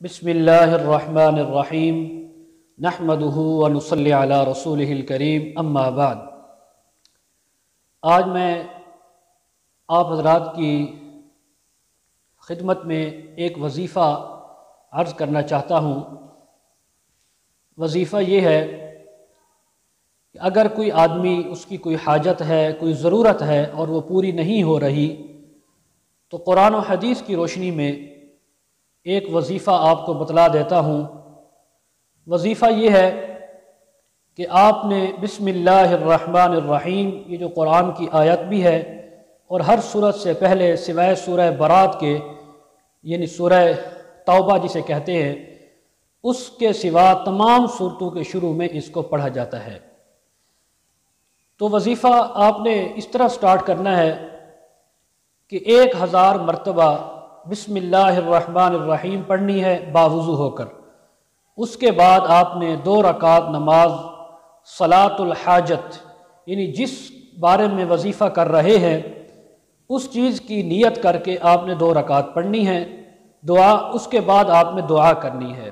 بسم اللہ الرحمن الرحیم نحمدہ ونصلی علی رسولہ الکریم اما بعد۔ آج میں آپ حضرات کی خدمت میں ایک وظیفہ عرض کرنا چاہتا ہوں۔ وظیفہ یہ ہے کہ اگر کوئی آدمی اس کی کوئی حاجت ہے، کوئی ضرورت ہے اور وہ پوری نہیں ہو رہی تو قرآن و حدیث کی روشنی میں ایک وظیفہ آپ کو بتلا دیتا ہوں۔ وظیفہ یہ ہے کہ آپ نے بسم اللہ الرحمن الرحیم، یہ جو قرآن کی آیت بھی ہے اور ہر سورت سے پہلے سوائے سورہ برات کے، یعنی سورہ توبہ جسے کہتے ہیں، اس کے سوا تمام سورتوں کے شروع میں اس کو پڑھا جاتا ہے۔ تو وظیفہ آپ نے اس طرح سٹارٹ کرنا ہے کہ 1000 مرتبہ بسم اللہ الرحمن الرحیم پڑھنی ہے باوضو ہو کر۔ اس کے بعد آپ نے 2 رکعت نماز صلاۃ الحاجت، یعنی جس بارے میں وظیفہ کر رہے ہیں اس چیز کی نیت کر کے آپ نے 2 رکعت پڑھنی ہے۔ دعا، اس کے بعد آپ نے دعا کرنی ہے،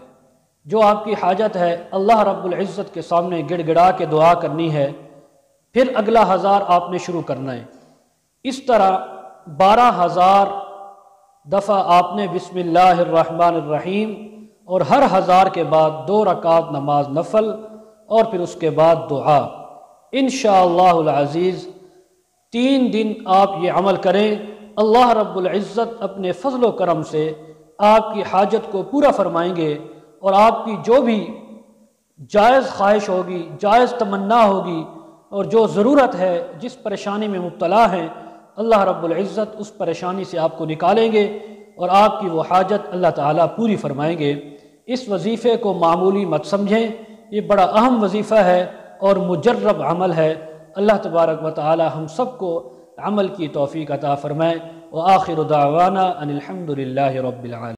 جو آپ کی حاجت ہے اللہ رب العزت کے سامنے گڑ گڑا کے دعا کرنی ہے۔ پھر اگلا 1000 آپ نے شروع کرنا ہے۔ اس طرح 12000 دفعہ آپ نے بسم اللہ الرحمن الرحیم اور ہر 1000 کے بعد 2 رکعت نماز نفل اور پھر اس کے بعد دعا۔ انشاءاللہ العزیز 3 دن آپ یہ عمل کریں، اللہ رب العزت اپنے فضل و کرم سے آپ کی حاجت کو پورا فرمائیں گے، اور آپ کی جو بھی جائز خواہش ہوگی، جائز تمنا ہوگی اور جو ضرورت ہے، جس پریشانی میں مبتلا ہیں، اللہ رب العزت اس پریشانی سے آپ کو نکالیں گے اور آپ کی وہ حاجت اللہ تعالیٰ پوری فرمائیں گے۔ اس وظیفے کو معمولی مت سمجھیں، یہ بڑا اہم وظیفہ ہے اور مجرب عمل ہے۔ اللہ تبارک و تعالیٰ ہم سب کو عمل کی توفیق عطا فرمائے۔ وآخر دعوانا ان الحمد للہ رب العالمین۔